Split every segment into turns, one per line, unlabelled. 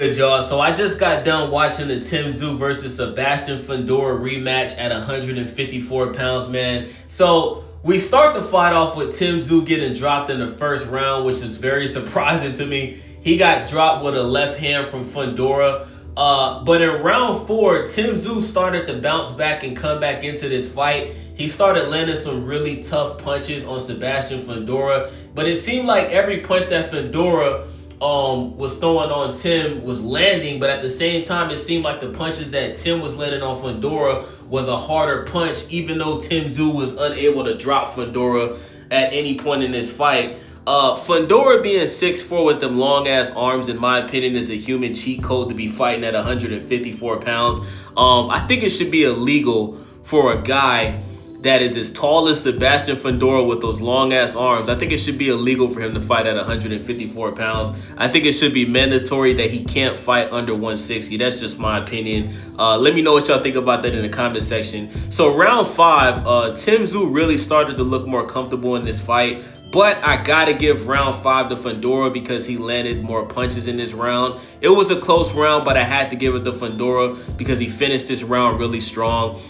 Good, y'all. So I just got done watching the Tszyu versus Sebastian Fundora rematch at 154 pounds, man. So we start the fight off with Tszyu getting dropped in the first round, which is very surprising to me. He got dropped with a left hand from Fundora. But in round 4, Tszyu started to bounce back and come back into this fight. He started landing some really tough punches on Sebastian Fundora. But it seemed like every punch that Fundora was throwing on Tim was landing, but at the same time, it seemed like the punches that Tim was landing on Fundora was a harder punch, even though Tszyu was unable to drop Fundora at any point in this fight. Fundora being 6'4" with them long ass arms, in my opinion, is a human cheat code to be fighting at 154 pounds. I think it should be illegal for a guy that is as tall as Sebastian Fundora with those long ass arms. I think it should be illegal for him to fight at 154 pounds. I think it should be mandatory that he can't fight under 160. That's just my opinion. Let me know what y'all think about that in the comment section. So round 5, Tszyu really started to look more comfortable in this fight. But I gotta give round 5 to Fundora because he landed more punches in this round. It was a close round, but I had to give it to Fundora because he finished this round really strong.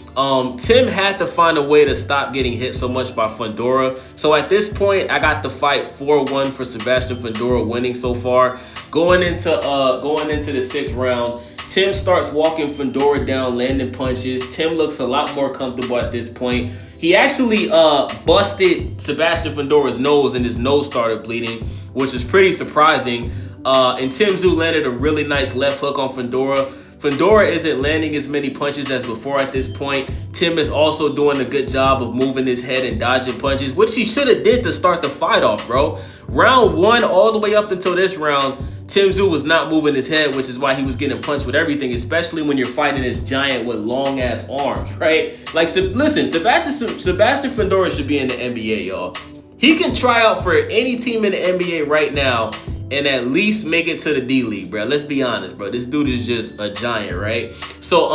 Tim had to find a way to stop getting hit so much by Fundora. So at this point, I got the fight 4-1 for Sebastian Fundora, winning so far. Going into the 6th round, Tim starts walking Fundora down, landing punches. Tim looks a lot more comfortable at this point. He actually busted Sebastian Fundora's nose, and his nose started bleeding, which is pretty surprising. And Tszyu landed a really nice left hook on Fundora. Fundora isn't landing as many punches as before at this point. Tim is also doing a good job of moving his head and dodging punches, which he should have did to start the fight off, bro. Round 1 all the way up until this round, Tszyu was not moving his head, which is why he was getting punched with everything, especially when you're fighting this giant with long-ass arms, right? Like, listen, Sebastian Fundora should be in the NBA, y'all. He can try out for any team in the NBA right now and at least make it to the D-League, bro. Let's be honest, bro. This dude is just a giant, right? So,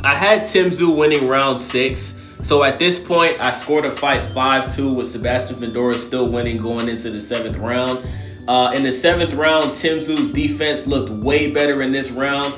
I had Tszyu winning round 6. So at this point, I scored a fight 5-2 with Sebastian Fundora still winning going into the 7th round. In the 7th round, Tszyu's defense looked way better in this round.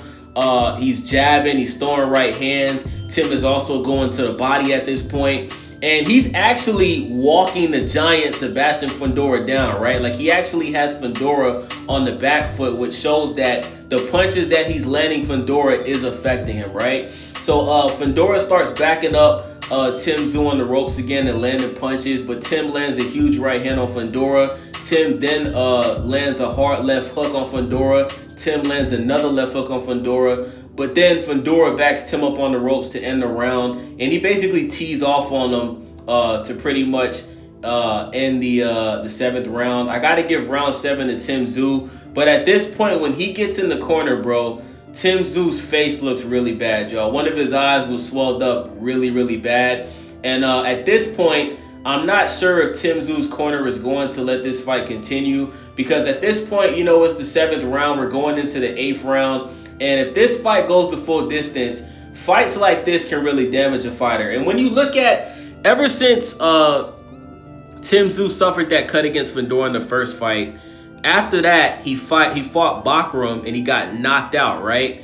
He's jabbing, he's throwing right hands. Tim is also going to the body at this point. And he's actually walking the giant Sebastian Fundora down, right? Like, he actually has Fundora on the back foot, which shows that the punches that he's landing Fundora is affecting him, right? So Fundora starts backing up Tszyu on the ropes again and landing punches, but Tim lands a huge right hand on Fundora. Tim then lands a hard left hook on Fundora. Tim lands another left hook on Fundora. But then Fundora backs Tim up on the ropes to end the round. And he basically tees off on him to pretty much end the 7th round. I got to give round 7 to Tszyu. But at this point, when he gets in the corner, bro, Tszyu's face looks really bad, y'all. One of his eyes was swelled up really, really bad. And at this point, I'm not sure if Tszyu's corner is going to let this fight continue, because at this point, you know, it's the 7th round. We're going into the 8th round. And if this fight goes the full distance, fights like this can really damage a fighter. And when you look at, ever since Tszyu suffered that cut against Fundora in the first fight, after that, he fought Bakaram and he got knocked out, right?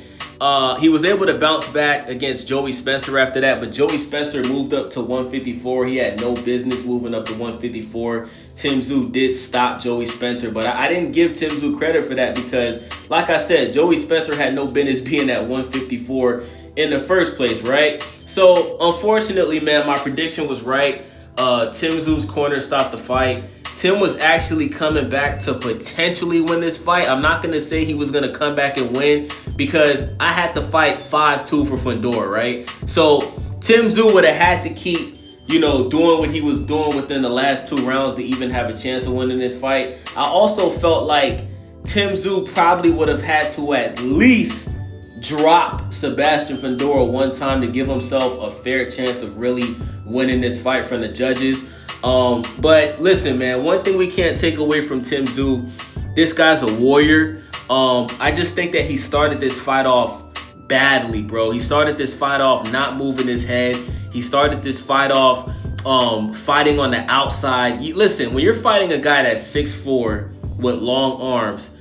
He was able to bounce back against Joey Spencer after that, but Joey Spencer moved up to 154. He had no business moving up to 154. Tszyu did stop Joey Spencer, but I didn't give Tszyu credit for that because, like I said, Joey Spencer had no business being at 154 in the first place, right? So, unfortunately, man, my prediction was right. Tszyu's corner stopped the fight. Tim was actually coming back to potentially win this fight. I'm not going to say he was going to come back and win because I had to fight 5-2 for Fundora, right? So Tszyu would have had to keep, you know, doing what he was doing within the last 2 rounds to even have a chance of winning this fight. I also felt like Tszyu probably would have had to at least drop Sebastian Fundora one time to give himself a fair chance of really winning this fight from the judges. But listen, man, one thing we can't take away from Tszyu, this guy's a warrior. I just think that he started this fight off badly, bro. He started this fight off not moving his head. He started this fight off fighting on the outside. Listen, when you're fighting a guy that's 6'4" with long arms,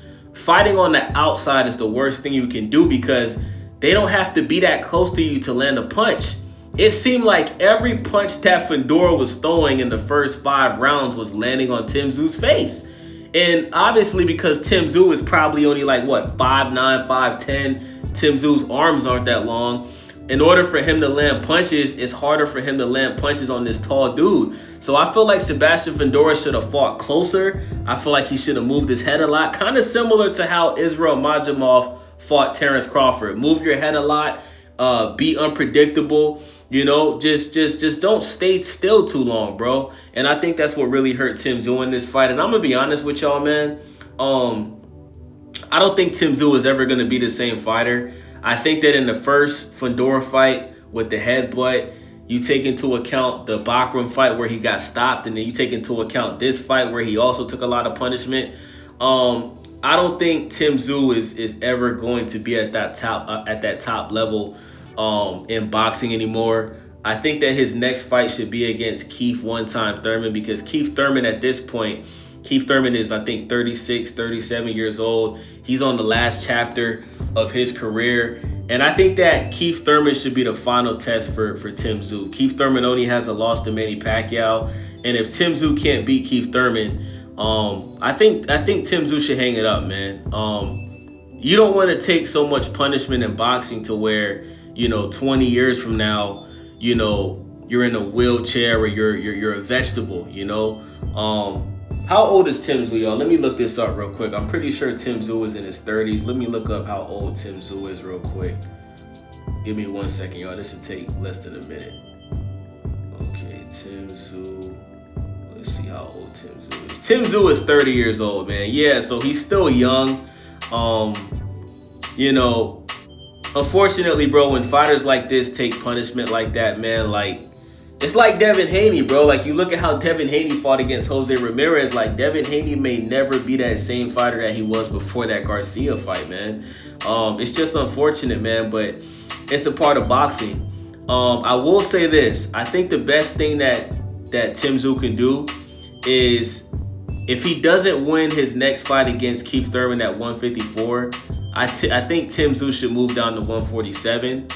fighting on the outside is the worst thing you can do because they don't have to be that close to you to land a punch. It seemed like every punch that Fundora was throwing in the first 5 rounds was landing on Tszyu's face. And obviously because Tszyu is probably only like, what, 5'9", 5'10", Tszyu's arms aren't that long. In order for him to land punches, it's harder for him to land punches on this tall dude. So I feel like Sebastian Fundora should have fought closer. I feel like he should have moved his head a lot. Kind of similar to how Israel Majamov fought Terrence Crawford. Move your head a lot, be unpredictable. You know, just don't stay still too long, bro. And I think that's what really hurt Tszyu in this fight. And I'm going to be honest with y'all, man. I don't think Tszyu is ever going to be the same fighter. I think that in the first Fundora fight with the headbutt, you take into account the Bakram fight where he got stopped, and then you take into account this fight where he also took a lot of punishment. I don't think Tszyu is ever going to be at that top level in boxing anymore. I think that his next fight should be against Keith one-time Thurman, because Keith Thurman at this point, Keith Thurman is, I think, 36, 37 years old. He's on the last chapter of his career. And I think that Keith Thurman should be the final test for Tszyu. Keith Thurman only has a loss to Manny Pacquiao. And if Tszyu can't beat Keith Thurman, I think Tszyu should hang it up, man. You don't want to take so much punishment in boxing to where, 20 years from now, you're in a wheelchair or you're a vegetable, How old is Tszyu, y'all? Let me look this up real quick. I'm pretty sure Tszyu is in his 30s. Let me look up how old Tszyu is real quick. Give me 1 second, y'all. This should take less than a minute. Okay, Tszyu. Let's see how old Tszyu is. Tszyu is 30 years old, man. Yeah, so he's still young. Unfortunately, bro, when fighters like this take punishment like that, man, it's like Devin Haney, bro. Like, you look at how Devin Haney fought against Jose Ramirez. Like, Devin Haney may never be that same fighter that he was before that Garcia fight, man. It's just unfortunate, man, but it's a part of boxing. I will say this. I think the best thing that Tszyu can do is, if he doesn't win his next fight against Keith Thurman at 154, I think Tszyu should move down to 147.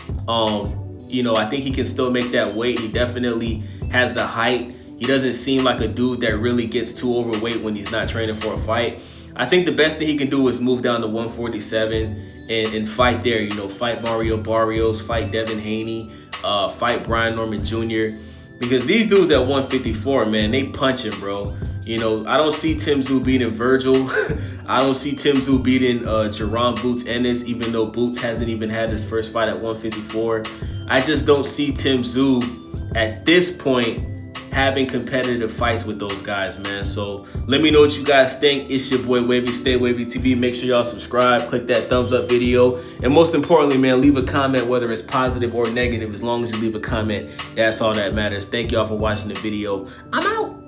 I think he can still make that weight. He definitely has the height. He doesn't seem like a dude that really gets too overweight when he's not training for a fight. I think the best thing he can do is move down to 147 and fight there. Fight Mario Barrios, fight Devin Haney, fight Brian Norman Jr. Because these dudes at 154, man, they punching, bro. I don't see Tszyu beating Virgil. I don't see Tszyu beating Jerron Boots Ennis, even though Boots hasn't even had his first fight at 154. I just don't see Tszyu at this point having competitive fights with those guys, man. So let me know what you guys think. It's your boy Wavy, Stay Wavy TV. Make sure y'all subscribe, click that thumbs up video, and most importantly, man, leave a comment, whether it's positive or negative. As long as you leave a comment, that's all that matters. Thank y'all for watching the video. I'm out.